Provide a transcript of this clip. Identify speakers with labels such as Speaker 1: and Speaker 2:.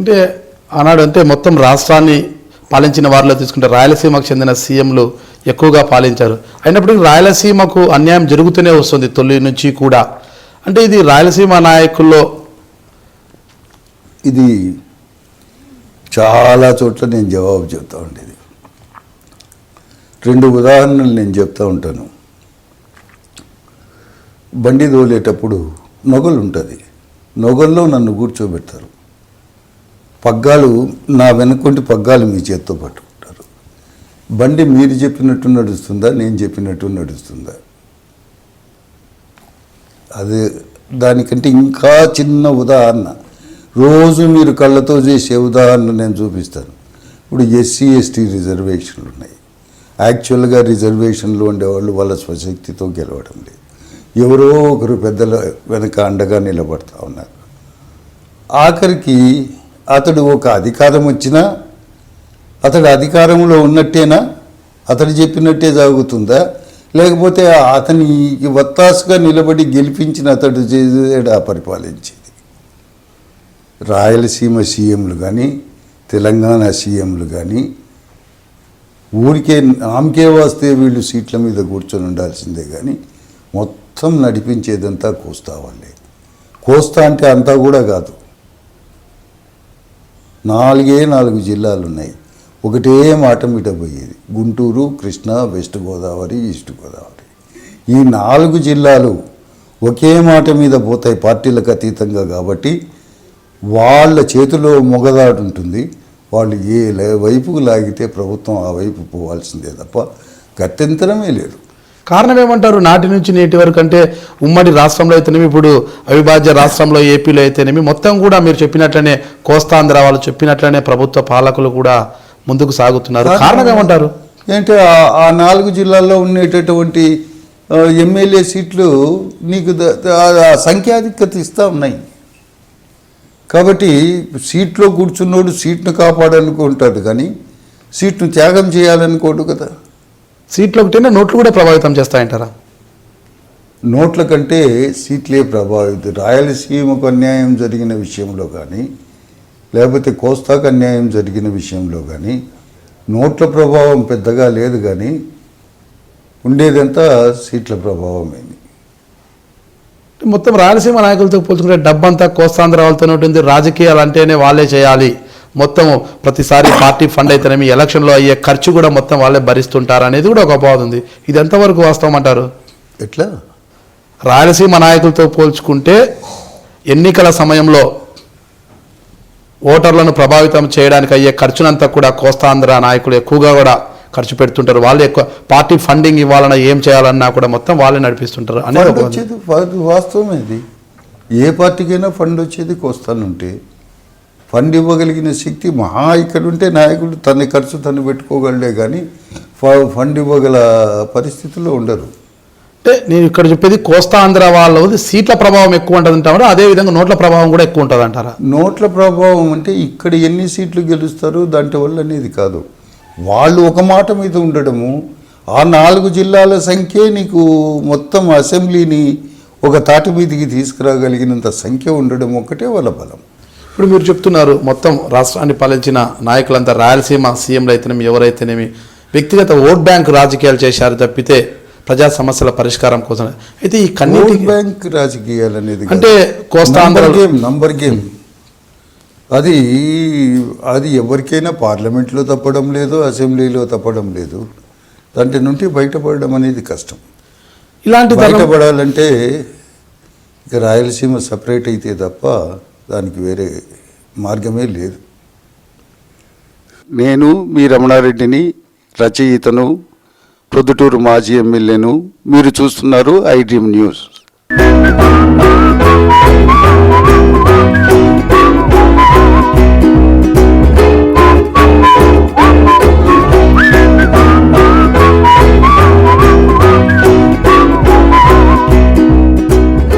Speaker 1: అంటే ఆనాడు అంటే మొత్తం రాష్ట్రాన్ని పాలించిన వారిలో తీసుకుంటే రాయలసీమకు చెందిన సీఎంలు ఎక్కువగా పాలించారు. అయినప్పటికీ రాయలసీమకు అన్యాయం జరుగుతూనే వస్తుంది తొలి నుంచి కూడా. అంటే ఇది రాయలసీమ నాయకుల్లో
Speaker 2: ఇది చాలా చోట్ల నేను జవాబు చెప్తా ఉండేది. 2 ఉదాహరణలు నేను చెప్తా ఉంటాను. బండి తోలేటప్పుడు నొగలు ఉంటుంది, నొగల్లో నన్ను కూర్చోబెడతారు. పగ్గాలు నా వెనుకుంటి పగ్గాలు మీ చేత్తో పట్టుకుంటారు. బండి మీరు చెప్పినట్టు నడుస్తుందా, నేను చెప్పినట్టు నడుస్తుందా? అదే దానికంటే ఇంకా చిన్న ఉదాహరణ, రోజు మీరు కళ్ళతో చేసే ఉదాహరణ నేను చూపిస్తాను. ఇప్పుడు ఎస్సీ ఎస్టీ రిజర్వేషన్లు ఉన్నాయి. యాక్చువల్గా రిజర్వేషన్లు ఉండేవాళ్ళు వాళ్ళ స్వశక్తితో గెలవడం లేదు, ఎవరో ఒకరు పెద్దల వెనక అండగా నిలబడతా ఉన్నారు. ఆఖరికి అతడు ఒక అధికారం వచ్చినా అతడు అధికారంలో ఉన్నట్టేనా, అతడు చెప్పినట్టే సాగుతుందా, లేకపోతే అతనికి వత్తాసుగా నిలబడి గెలిపించిన అతడు చేసేడా పరిపాలించేది? రాయలసీమ సీఎంలు కానీ తెలంగాణ సీఎంలు కానీ ఊరికే ఆమెకే వస్తే వీళ్ళు సీట్ల మీద కూర్చొని ఉండాల్సిందే కానీ మొత్తం నడిపించేదంతా కోస్తా వాళ్ళే. కోస్తా అంటే అంతా కూడా కాదు, 4 జిల్లాలు ఉన్నాయి, ఒకటే మాట మీద పోయేది. Guntur, Krishna, west Godavari, east Godavari. ఈ 4 జిల్లాలు ఒకే మాట మీద పోతాయి పార్టీలకు అతీతంగా. కాబట్టి వాళ్ళ చేతిలో మొగదాడు ఉంటుంది. వాళ్ళు ఏ వైపుకు లాగితే ప్రభుత్వం ఆ వైపు పోవాల్సిందే తప్ప గత్యంతరమే లేదు.
Speaker 1: కారణం ఏమంటారు? నాటి నుంచి నేటి వరకు అంటే ఉమ్మడి రాష్ట్రంలో అయితేనేమి, ఇప్పుడు అవిభాజ్య రాష్ట్రంలో ఏపీలో అయితేనేమి, మొత్తం కూడా మీరు చెప్పినట్లనే కోస్తాంధ్ర వాళ్ళు చెప్పినట్లనే ప్రభుత్వ పాలకులు కూడా ముందుకు సాగుతున్నారు. కారణం ఏమంటారు?
Speaker 2: అంటే ఆ 4 జిల్లాల్లో ఉండేటటువంటి ఎమ్మెల్యే సీట్లు నీకు సంఖ్యాధిక్యత ఇస్తూ ఉన్నాయి. కాబట్టి సీట్లో కూర్చున్నోడు సీట్ను కాపాడాలనుకుంటాడు కానీ సీట్ను త్యాగం చేయాలనుకోడు కదా.
Speaker 1: సీట్లు ఒకటేనా, నోట్లు కూడా ప్రభావితం చేస్తాయంటారా?
Speaker 2: నోట్ల కంటే సీట్లే ప్రభావితం. రాయలసీమకు అన్యాయం జరిగిన విషయంలో కానీ లేకపోతే కోస్తాకు అన్యాయం జరిగిన విషయంలో కానీ నోట్ల ప్రభావం పెద్దగా లేదు, కానీ ఉండేదంతా సీట్ల ప్రభావమేమి.
Speaker 1: మొత్తం రాయలసీమ నాయకులతో పోల్చుకుంటే డబ్బంతా కోస్తాంధ్ర వాళ్ళతోనే ఉంటుంది. రాజకీయాలు అంటేనే వాళ్ళే చేయాలి, మొత్తం ప్రతిసారి పార్టీ ఫండ్ అయితేనేమి ఎలక్షన్లో అయ్యే ఖర్చు కూడా మొత్తం వాళ్ళే భరిస్తుంటారు అనేది కూడా ఒక అపోహ ఉంది. ఇది ఎంతవరకు వాస్తవం అంటారు?
Speaker 2: ఎట్లా?
Speaker 1: రాయలసీమ నాయకులతో పోల్చుకుంటే ఎన్నికల సమయంలో ఓటర్లను ప్రభావితం చేయడానికి అయ్యే ఖర్చునంతా కూడా కోస్తాంధ్ర నాయకులు ఎక్కువగా కూడా ఖర్చు పెడుతుంటారు. వాళ్ళు ఎక్కువ పార్టీ ఫండింగ్ ఇవ్వాలన్నా ఏం చేయాలన్నా కూడా మొత్తం వాళ్ళే నడిపిస్తుంటారు అనేది
Speaker 2: వచ్చేది వాస్తవమే. ఇది ఏ పార్టీకైనా ఫండ్ వచ్చేది కోస్తానుంటే. ఫండ్ ఇవ్వగలిగిన శక్తి మహా ఇక్కడ ఉంటే నాయకుడు తన ఖర్చు తను పెట్టుకోగలడే కానీ ఫండ్ ఇవ్వగల పరిస్థితుల్లో ఉండరు.
Speaker 1: అంటే నేను ఇక్కడ చెప్పేది కోస్తాంధ్ర వాళ్ళది సీట్ల ప్రభావం ఎక్కువ ఉంటుంది అంటారా, అదేవిధంగా నోట్ల ప్రభావం కూడా ఎక్కువ ఉంటుంది అంటారా?
Speaker 2: నోట్ల ప్రభావం అంటే ఇక్కడ ఎన్ని సీట్లు గెలుస్తారు దాంట్ వల్ల అనేది కాదు. వాళ్ళు ఒక మాట మీద ఉండడము, ఆ 4 జిల్లాల సంఖ్యే నీకు మొత్తం అసెంబ్లీని ఒక తాటి మీదికి తీసుకురాగలిగినంత సంఖ్య ఉండడం ఒక్కటే వాళ్ళ బలం.
Speaker 1: ఇప్పుడు మీరు చెప్తున్నారు మొత్తం రాష్ట్రాన్ని పాలించిన నాయకులంతా రాయలసీమ సీఎంలు అయితేనేమి ఎవరైతేనేమి వ్యక్తిగత ఓట్ బ్యాంక్ రాజకీయాలు చేశారు తప్పితే ప్రజా సమస్యల పరిష్కారం కోసం. అయితే ఈ కన్నీటి
Speaker 2: బ్యాంక్ రాజకీయాలు అనేది
Speaker 1: అంటే కోస్తాంధ్ర
Speaker 2: నంబర్ గేమ్ అది ఎవరికైనా పార్లమెంట్లో తప్పడం లేదు, అసెంబ్లీలో తప్పడం లేదు. దాంట్లో నుండి బయటపడడం అనేది కష్టం.
Speaker 1: ఇలాంటి
Speaker 2: బయటపడాలంటే ఇక రాయలసీమ సపరేట్ అయితే తప్ప దానికి వేరే మార్గమే లేదు. నేను మీ రమణారెడ్డిని, రచయితను, ప్రొద్దుటూరు మాజీ ఎమ్మెల్యేను. మీరు చూస్తున్నారు ఐ డ్రీమ్ న్యూస్.